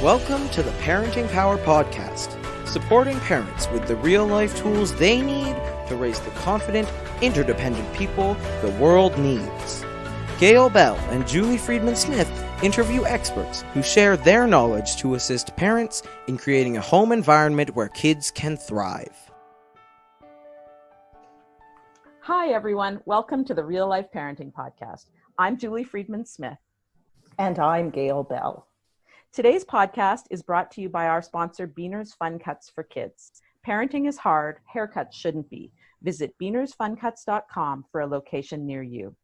Welcome to the Parenting Power Podcast, supporting parents with the real-life tools they need to raise the confident, interdependent people the world needs. Gail Bell and Julie Friedman-Smith interview experts who share their knowledge to assist parents in creating a home environment where kids can thrive. Hi, everyone. Welcome to the Real Life Parenting Podcast. I'm Julie Friedman-Smith. And I'm Gail Bell. Today's podcast is brought to you by our sponsor, Beaner's Fun Cuts for Kids. Parenting is hard, haircuts shouldn't be. Visit beanersfuncuts.com for a location near you.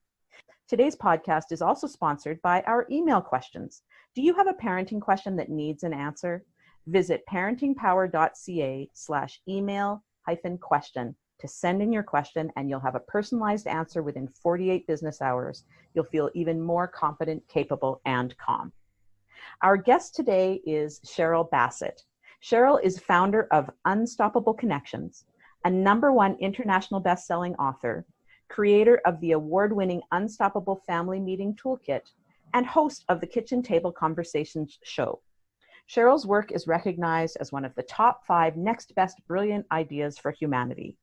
Today's podcast is also sponsored by our email questions. Do you have a parenting question that needs an answer? Visit parentingpower.ca/email-question to send in your question, and you'll have a personalized answer within 48 business hours. You'll feel even more confident, capable, and calm. Our guest today is Cheryl Bassitt. Cheryl is founder of Unstoppable Connections, a #1 international best-selling author, creator of the award-winning Unstoppable Family Meeting Toolkit, and host of the Kitchen Table Conversations show. Cheryl's work is recognized as one of the top 5 next best brilliant ideas for humanity.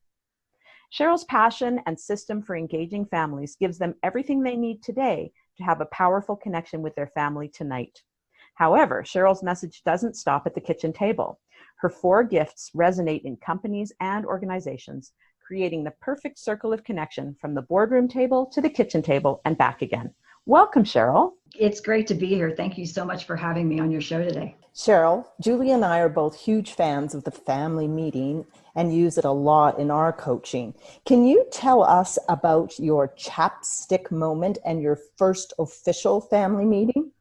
Cheryl's passion and system for engaging families gives them everything they need today to have a powerful connection with their family tonight. However, Cheryl's message doesn't stop at the kitchen table. Her 4 gifts resonate in companies and organizations, creating the perfect circle of connection from the boardroom table to the kitchen table and back again. Welcome, Cheryl. It's great to be here. Thank you so much for having me on your show today. Cheryl, Julie and I are both huge fans of the family meeting and use it a lot in our coaching. Can you tell us about your chapstick moment and your first official family meeting?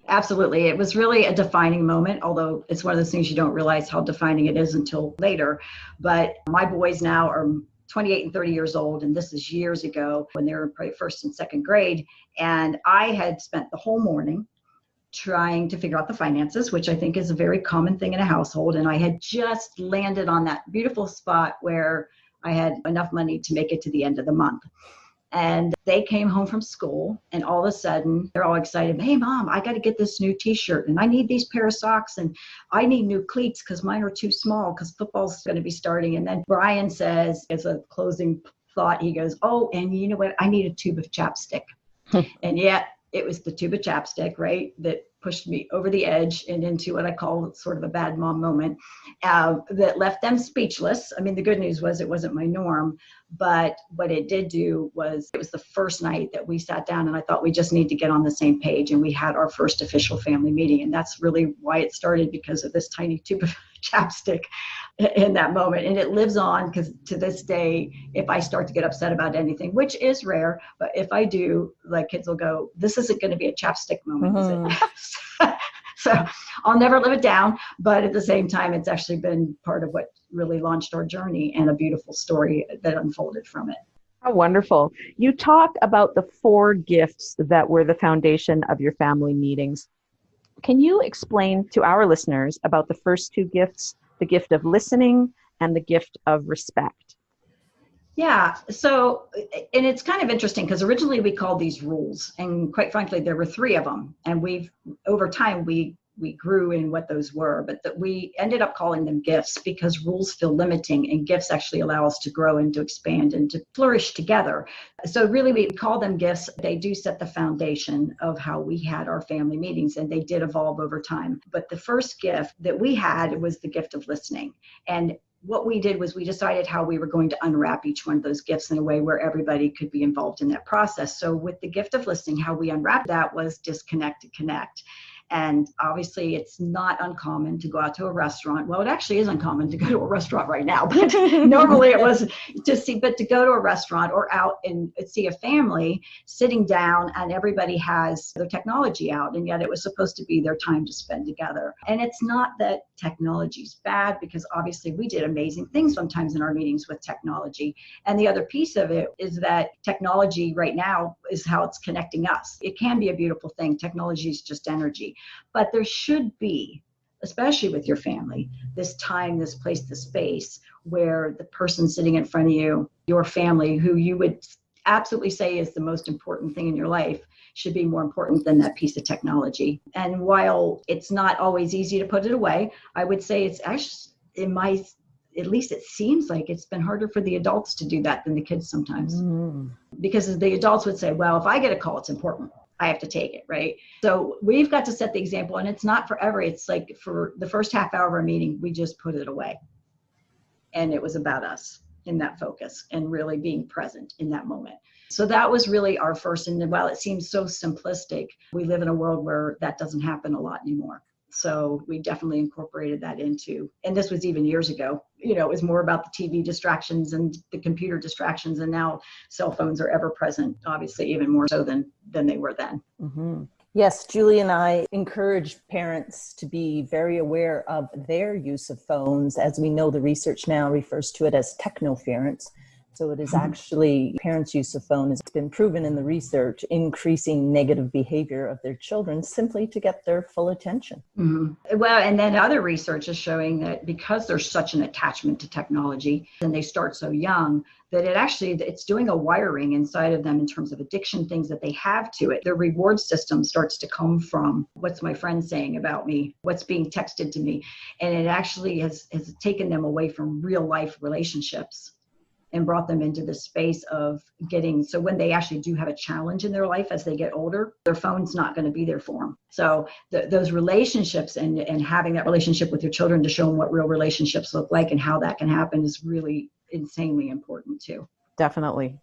Absolutely. It was really a defining moment, although it's one of those things you don't realize how defining it is until later. But my boys now are 28 and 30 years old, and this is years ago when they were in probably first and second grade. And I had spent the whole morning trying to figure out the finances, which I think is a very common thing in a household. And I had just landed on that beautiful spot where I had enough money to make it to the end of the month. And they came home from school, and all of a sudden they're all excited. Hey, Mom, I got to get this new t-shirt, and I need these pair of socks, and I need new cleats because mine are too small because football's going to be starting. And then Brian says, as a closing thought, he goes, oh, and you know what? I need a tube of chapstick. And yet it was the tube of chapstick, right, that pushed me over the edge and into what I call sort of a bad mom moment that left them speechless. I mean, the good news was it wasn't my norm, but what it did do was it was the first night that we sat down and I thought we just need to get on the same page, and we had our first official family meeting. And that's really why it started, because of this tiny tube of chapstick in that moment. And it lives on, because to this day, if I start to get upset about anything, which is rare, but if I do, like, kids will go, this isn't going to be a chapstick moment, is it? So I'll never live it down, but at the same time, it's actually been part of what really launched our journey and a beautiful story that unfolded from it. How wonderful. You talk about the 4 gifts that were the foundation of your family meetings. Can you explain to our listeners about the first 2 gifts, the gift of listening and the gift of respect? Yeah. So, and it's kind of interesting because originally we called these rules, and quite frankly, there were 3 of them. And over time, we grew in what those were, but that we ended up calling them gifts because rules feel limiting, and gifts actually allow us to grow and to expand and to flourish together. So really, we call them gifts. They do set the foundation of how we had our family meetings, and they did evolve over time. But the first gift that we had was the gift of listening. And what we did was we decided how we were going to unwrap each one of those gifts in a way where everybody could be involved in that process. So with the gift of listening, how we unwrapped that was disconnect to connect. And obviously, it's not uncommon to go out to a restaurant. Well, it actually is uncommon to go to a restaurant right now, but normally it was to go to a restaurant or out and see a family sitting down and everybody has their technology out, and yet it was supposed to be their time to spend together. And it's not that technology's bad, because obviously we did amazing things sometimes in our meetings with technology. And the other piece of it is that technology right now is how it's connecting us. It can be a beautiful thing. Technology is just energy. But there should be, especially with your family, this time, this place, this space where the person sitting in front of you, your family, who you would absolutely say is the most important thing in your life, should be more important than that piece of technology. And while it's not always easy to put it away, I would say it's actually, at least it seems like it's been harder for the adults to do that than the kids sometimes. Because the adults would say, well, if I get a call, it's important. I have to take it, right? So we've got to set the example, and it's not forever. It's like for the first half hour of our meeting, we just put it away. And it was about us in that focus and really being present in that moment. So that was really our first. And while it seems so simplistic, we live in a world where that doesn't happen a lot anymore. So we definitely incorporated that into, and this was even years ago, it was more about the TV distractions and the computer distractions. And now cell phones are ever present, obviously, even more so than they were then. Mm-hmm. Yes, Julie and I encourage parents to be very aware of their use of phones. As we know, the research now refers to it as technoference. So it is actually parents' use of phone has been proven in the research, increasing negative behavior of their children simply to get their full attention. Mm-hmm. Well, and then other research is showing that because there's such an attachment to technology and they start so young, that it's doing a wiring inside of them in terms of addiction, things that they have to it. Their reward system starts to come from what's my friend saying about me, what's being texted to me. And it actually has taken them away from real life relationships and brought them into the space of so when they actually do have a challenge in their life as they get older, their phone's not going to be there for them. So those relationships and having that relationship with your children to show them what real relationships look like and how that can happen is really insanely important too. Definitely.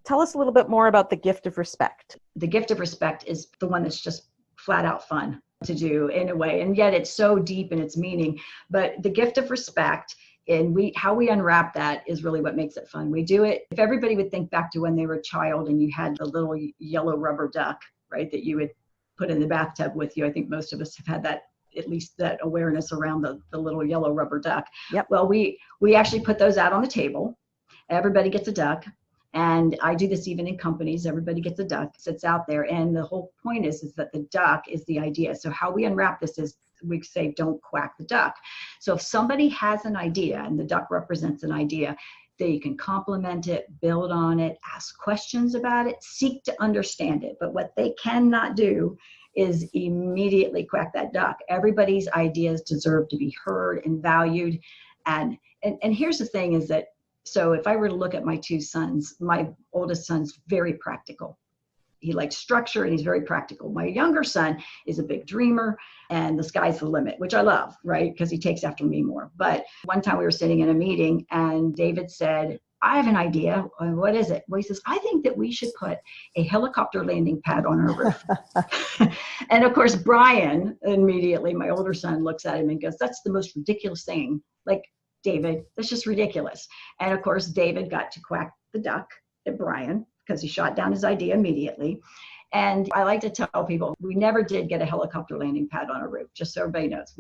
Tell us a little bit more about the gift of respect. The gift of respect is the one that's just flat out fun to do in a way, and yet it's so deep in its meaning. But the gift of respect, and how we unwrap that is really what makes it fun. We do it, if everybody would think back to when they were a child and you had the little yellow rubber duck, right, that you would put in the bathtub with you. I think most of us have had that, at least that awareness around the little yellow rubber duck. Yep. Well, we actually put those out on the table. Everybody gets a duck. And I do this even in companies. Everybody gets a duck, sits out there. And the whole point is that the duck is the idea. So how we unwrap this is we say, don't quack the duck. So if somebody has an idea and the duck represents an idea, they can compliment it, build on it, ask questions about it, seek to understand it. But what they cannot do is immediately quack that duck. Everybody's ideas deserve to be heard and valued. And here's the thing is that, so if I were to look at my two sons, my oldest son's very practical. He likes structure and he's very practical. My younger son is a big dreamer and the sky's the limit, which I love, right? Because he takes after me more. But one time we were sitting in a meeting and David said, I have an idea. What is it? Well, he says, I think that we should put a helicopter landing pad on our roof. And of course, Brian immediately, my older son, looks at him and goes, that's the most ridiculous thing. Like, David, that's just ridiculous. And of course, David got to quack the duck at Brian because he shot down his idea immediately. And I like to tell people, we never did get a helicopter landing pad on a roof, just so everybody knows.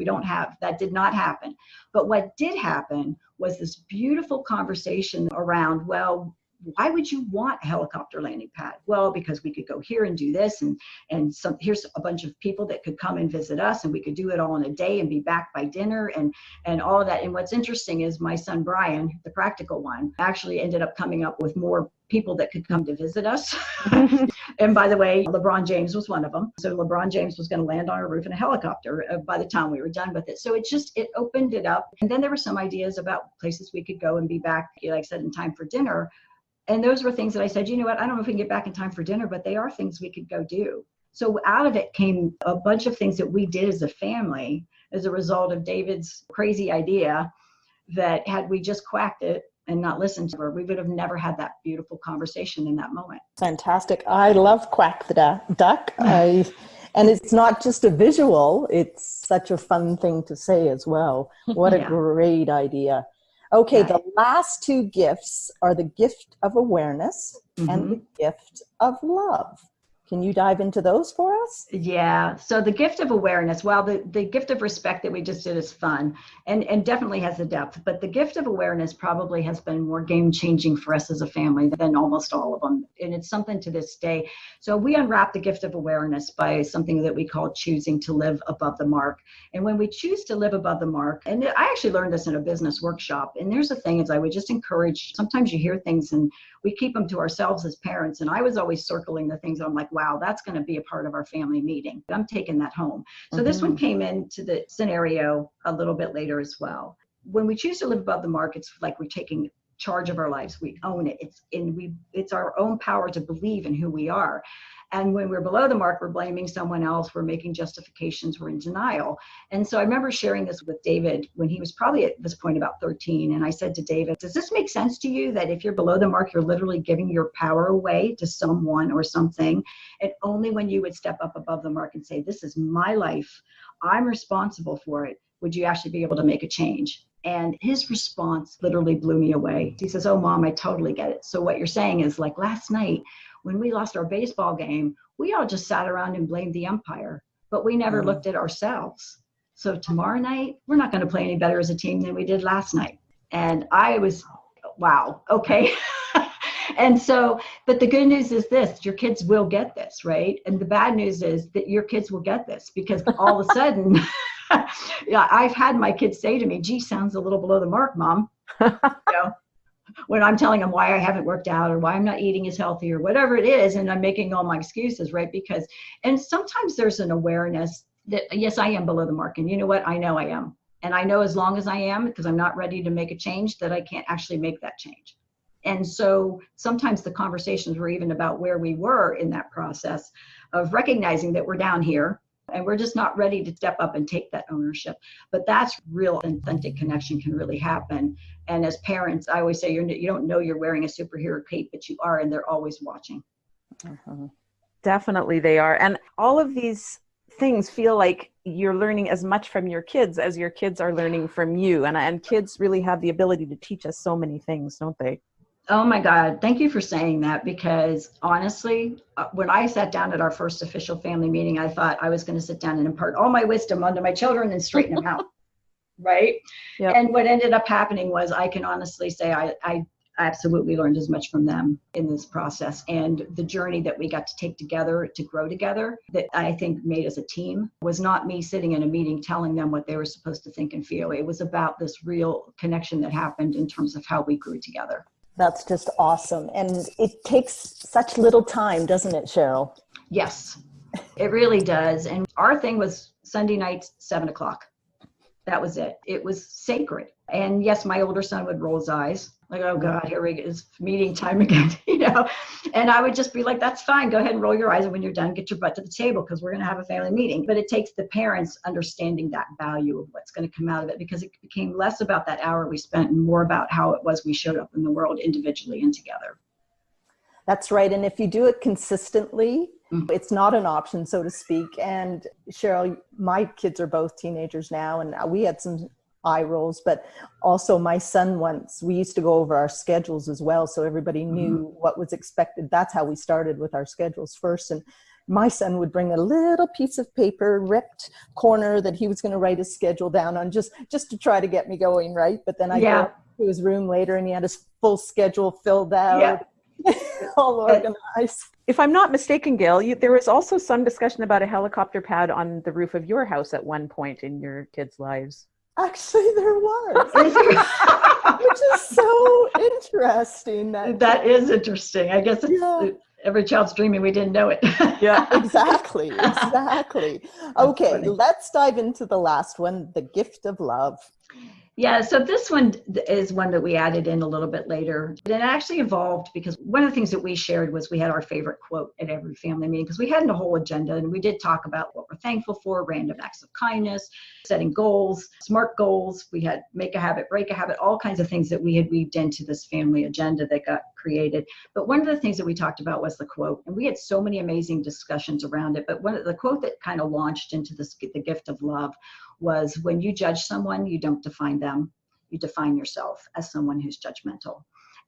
That did not happen. But what did happen was this beautiful conversation around, well, why would you want a helicopter landing pad? Well, because we could go here and do this, and here's a bunch of people that could come and visit us, and we could do it all in a day and be back by dinner and all of that. And what's interesting is my son Brian, the practical one, actually ended up coming up with more people that could come to visit us. And by the way, LeBron James was one of them. So LeBron James was going to land on our roof in a helicopter by the time we were done with it. So it opened it up. And then there were some ideas about places we could go and be back, like I said, in time for dinner. And those were things that I said, you know what, I don't know if we can get back in time for dinner, but they are things we could go do. So out of it came a bunch of things that we did as a family as a result of David's crazy idea that had we just quacked it and not listened to her, we would have never had that beautiful conversation in that moment. Fantastic. I love quack the duck. And it's not just a visual, it's such a fun thing to say as well. What a great idea. Okay, the last two gifts are the gift of awareness and the gift of love. Can you dive into those for us? Yeah. So the gift of awareness, well, the gift of respect that we just did is fun and definitely has the depth. But the gift of awareness probably has been more game changing for us as a family than almost all of them. And it's something to this day. So we unwrap the gift of awareness by something that we call choosing to live above the mark. And when we choose to live above the mark, and I actually learned this in a business workshop. And there's the thing is I would just encourage, sometimes you hear things and we keep them to ourselves as parents. And I was always circling the things I'm like, wow, that's going to be a part of our family meeting. I'm taking that home. So this one came into the scenario a little bit later as well. When we choose to live above the mark, it's like we're taking charge of our lives. We own it. It's our own power to believe in who we are. And when we're below the mark, we're blaming someone else. We're making justifications. We're in denial. And so I remember sharing this with David when he was probably at this point about 13. And I said to David, does this make sense to you that if you're below the mark, you're literally giving your power away to someone or something? And only when you would step up above the mark and say, this is my life, I'm responsible for it, would you actually be able to make a change? And his response literally blew me away. He says, oh, Mom, I totally get it. So what you're saying is, like last night, when we lost our baseball game, we all just sat around and blamed the umpire, but we never looked at ourselves. So tomorrow night, we're not going to play any better as a team than we did last night. And I was, wow, okay. And so, but the good news is this, your kids will get this, right? And the bad news is that your kids will get this because all of a sudden, yeah, I've had my kids say to me, gee, sounds a little below the mark, Mom. You know, when I'm telling them why I haven't worked out or why I'm not eating as healthy or whatever it is, and I'm making all my excuses, right? Because, and sometimes there's an awareness that, yes, I am below the mark. And you know what? I know I am. And I know as long as I am, because I'm not ready to make a change, that I can't actually make that change. And so sometimes the conversations were even about where we were in that process of recognizing that we're down here and we're just not ready to step up and take that ownership. But that's real authentic connection can really happen. And as parents, I always say, you don't know you're wearing a superhero cape, but you are, and they're always watching. Definitely they are. And all of these things feel like you're learning as much from your kids as your kids are learning from you. And kids really have the ability to teach us so many things, don't they? Oh my God. Thank you for saying that, because honestly, when I sat down at our first official family meeting, I thought I was going to sit down and impart all my wisdom onto my children and straighten them out. Right. Yep. And what ended up happening was, I can honestly say I absolutely learned as much from them in this process, and the journey that we got to take together to grow together that I think made us a team was not me sitting in a meeting telling them what they were supposed to think and feel. It was about this real connection that happened in terms of how we grew together. That's just awesome. And it takes such little time, doesn't it, Cheryl? Yes, it really does. And our thing was Sunday nights, 7:00. That was it. It was sacred. And yes, my older son would roll his eyes like, oh God, here we go, it's meeting time again, you know? And I would just be like, that's fine. Go ahead and roll your eyes. And when you're done, get your butt to the table because we're going to have a family meeting. But it takes the parents understanding that value of what's going to come out of it, because it became less about that hour we spent and more about how it was we showed up in the world individually and together. That's right. And if you do it consistently, it's not an option, so to speak. And Cheryl, my kids are both teenagers now, and we had some eye rolls, but also my son, once we used to go over our schedules as well, so everybody knew what was expected. That's how we started with our schedules first. And my son would bring a little piece of paper, ripped corner that he was going to write his schedule down on, just to try to get me going, right? But then I go to his room later and he had his full schedule filled out, all organized. If I'm not mistaken, Gail, there was also some discussion about a helicopter pad on the roof of your house at one point in your kids' lives. Actually, there was, which is so interesting. That is interesting. I guess it's every child's dreaming we didn't know it. Yeah, exactly. Okay, let's dive into the last one, the gift of love. Yeah, so this one is one that we added in a little bit later. And it actually evolved because one of the things that we shared was we had our favorite quote at every family meeting, because we had a whole agenda and we did talk about what we're thankful for, random acts of kindness, setting goals, SMART goals. We had make a habit, break a habit, all kinds of things that we had weaved into this family agenda that got created. But one of the things that we talked about was the quote, and we had so many amazing discussions around it. But one of the quote that kind of launched into this, the gift of love, was when you judge someone, you don't define them, you define yourself as someone who's judgmental.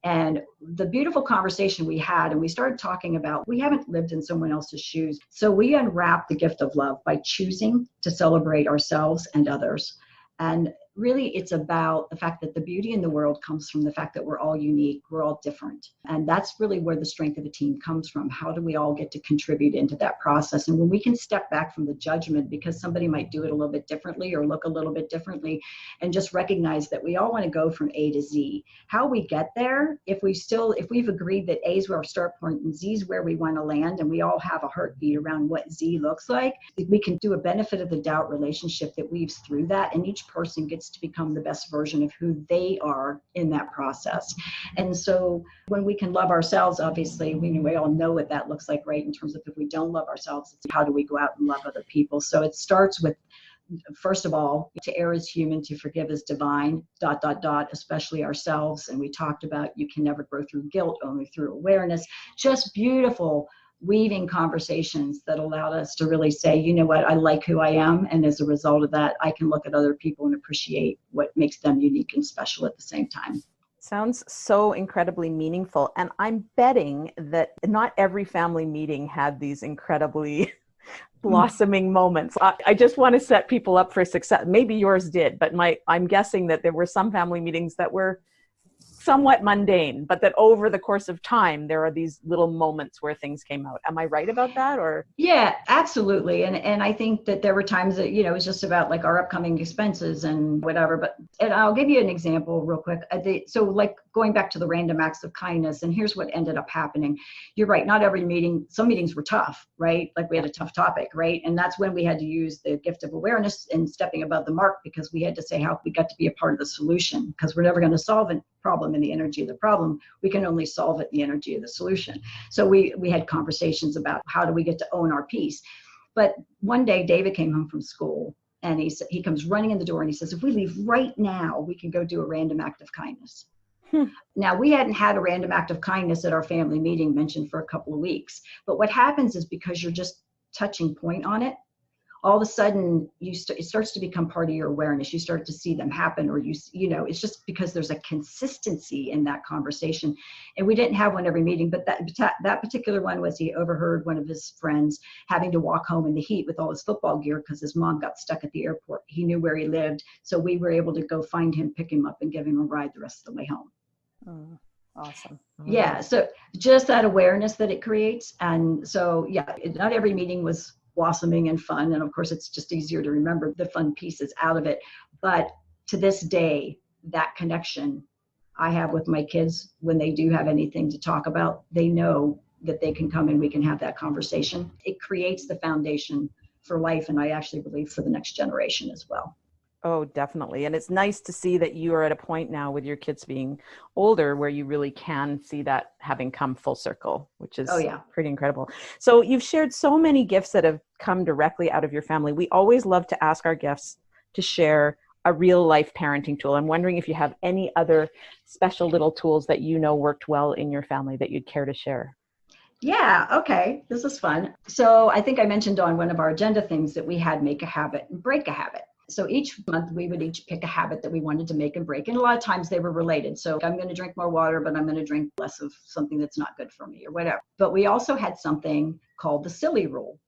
And the beautiful conversation we had, and we started talking about, we haven't lived in someone else's shoes. So we unwrap the gift of love by choosing to celebrate ourselves and others. And really it's about the fact that the beauty in the world comes from the fact that we're all unique, we're all different. And that's really where the strength of a team comes from. How do we all get to contribute into that process? And when we can step back from the judgment, because somebody might do it a little bit differently or look a little bit differently, and just recognize that we all want to go from A to Z. How we get there, if we've agreed that A is where our start point and Z is where we want to land, and we all have a heartbeat around what Z looks like, we can do a benefit of the doubt relationship that weaves through that, and each person gets to become the best version of who they are in that process. And so when we can love ourselves, obviously we all know what that looks like, right? In terms of if we don't love ourselves, it's how do we go out and love other people? So it starts with, first of all, to err is human, to forgive is divine, ... especially ourselves. And we talked about you can never grow through guilt, only through awareness. Just beautiful weaving conversations that allowed us to really say, you know what, I like who I am. And as a result of that, I can look at other people and appreciate what makes them unique and special at the same time. Sounds so incredibly meaningful. And I'm betting that not every family meeting had these incredibly blossoming moments. I just want to set people up for success. Maybe yours did, but I'm guessing that there were some family meetings that were somewhat mundane, but that over the course of time, there are these little moments where things came out. Am I right about that? Or yeah, absolutely. And I think that there were times that, it was just about like our upcoming expenses and whatever. And I'll give you an example real quick. So like going back to the random acts of kindness, and here's what ended up happening. You're right. Not every meeting, some meetings were tough, right? Like we had a tough topic, right? And that's when we had to use the gift of awareness and stepping above the mark, because we had to say how we got to be a part of the solution, because we're never going to solve a problem in the energy of the problem. We can only solve it in the energy of the solution. So we had conversations about how do we get to own our piece. But one day David came home from school, and he comes running in the door and he says, if we leave right now, we can go do a random act of kindness. Now, we hadn't had a random act of kindness at our family meeting mentioned for a couple of weeks. But what happens is, because you're just touching point on it, all of a sudden it starts to become part of your awareness. You start to see them happen, or it's just because there's a consistency in that conversation. And we didn't have one every meeting, but that particular one was, he overheard one of his friends having to walk home in the heat with all his football gear because his mom got stuck at the airport. He knew where he lived, so we were able to go find him, pick him up, and give him a ride the rest of the way home. Oh, awesome. Yeah, so just that awareness that it creates. And so, yeah, not every meeting was blossoming and fun. And of course, it's just easier to remember the fun pieces out of it. But to this day, that connection I have with my kids, when they do have anything to talk about, they know that they can come and we can have that conversation. It creates the foundation for life. And I actually believe for the next generation as well. Oh, definitely. And it's nice to see that you are at a point now with your kids being older where you really can see that having come full circle, which is pretty incredible. So you've shared so many gifts that have come directly out of your family. We always love to ask our guests to share a real life parenting tool. I'm wondering if you have any other special little tools that worked well in your family that you'd care to share. Yeah, okay. This is fun. So I think I mentioned on one of our agenda things that we had make a habit and break a habit. So each month we would each pick a habit that we wanted to make and break. And a lot of times they were related. So I'm going to drink more water, but I'm going to drink less of something that's not good for me or whatever. But we also had something called the silly rule.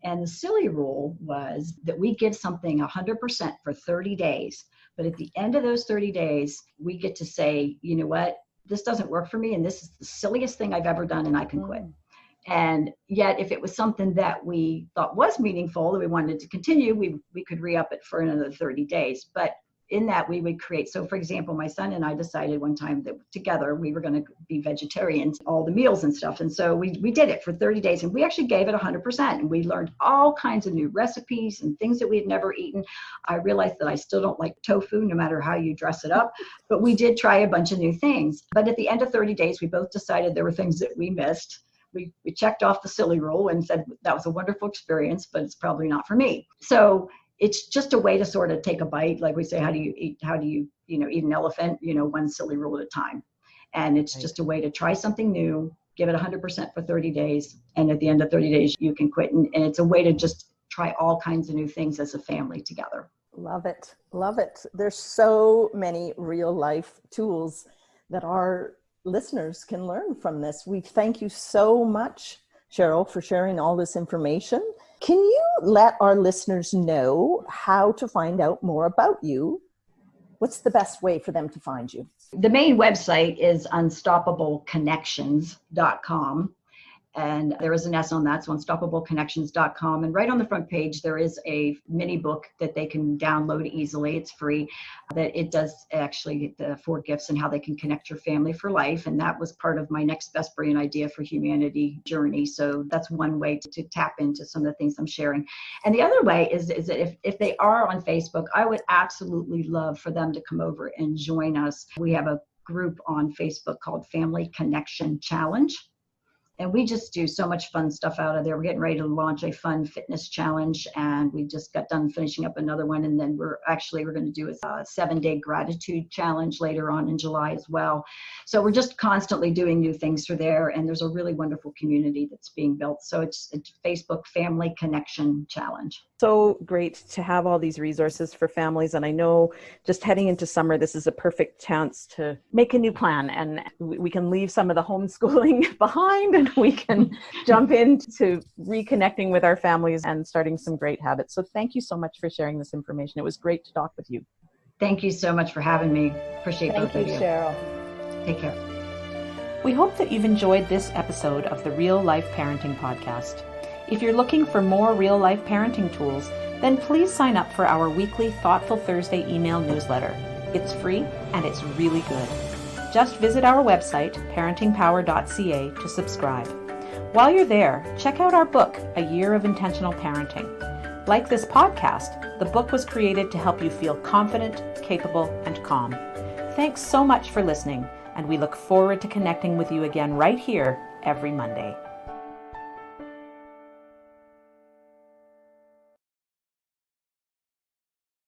And the silly rule was that we give something 100% for 30 days. But at the end of those 30 days, we get to say, you know what, this doesn't work for me. And this is the silliest thing I've ever done, and I can quit. And yet, if it was something that we thought was meaningful, that we wanted to continue, we could re-up it for another 30 days. But in that, we would create. So, for example, my son and I decided one time that together we were going to be vegetarians, all the meals and stuff. And so we did it for 30 days, and we actually gave it 100%. And we learned all kinds of new recipes and things that we had never eaten. I realized that I still don't like tofu, no matter how you dress it up. But we did try a bunch of new things. But at the end of 30 days, we both decided there were things that we missed. We checked off the silly rule and said, that was a wonderful experience, but it's probably not for me. So it's just a way to sort of take a bite. Like we say, how do you eat an elephant, one silly rule at a time. And it's just a way to try something new, give it 100% for 30 days. And at the end of 30 days, you can quit. And it's a way to just try all kinds of new things as a family together. Love it. Love it. There's so many real life tools that our listeners can learn from this. We thank you so much, Cheryl, for sharing all this information. Can you let our listeners know how to find out more about you? what's the best way for them to find you? The main website is unstoppableconnections.com. And there is an S on that, so unstoppableconnections.com. And right on the front page, there is a mini book that they can download easily. It's free. That it does actually the 4 gifts and how they can connect your family for life. And that was part of my next best brilliant idea for humanity journey. So that's one way to tap into some of the things I'm sharing. And the other way is that if they are on Facebook, I would absolutely love for them to come over and join us. We have a group on Facebook called Family Connection Challenge. And we just do so much fun stuff out of there. We're getting ready to launch a fun fitness challenge, and we just got done finishing up another one. And then we're going to do a 7-day gratitude challenge later on in July as well. So we're just constantly doing new things through there. And there's a really wonderful community that's being built. So it's Facebook Family Connection Challenge. So great to have all these resources for families. And I know just heading into summer, this is a perfect chance to make a new plan, and we can leave some of the homeschooling behind, and we can jump into reconnecting with our families and starting some great habits. So thank you so much for sharing this information. It was great to talk with you. Thank you so much for having me. Appreciate both of you. Thank you, Cheryl. Take care. We hope that you've enjoyed this episode of the Real Life Parenting Podcast. If you're looking for more real-life parenting tools, then please sign up for our weekly Thoughtful Thursday email newsletter. It's free and it's really good. Just visit our website, parentingpower.ca, to subscribe. While you're there, check out our book, A Year of Intentional Parenting. Like this podcast, the book was created to help you feel confident, capable, and calm. Thanks so much for listening, and we look forward to connecting with you again right here every Monday.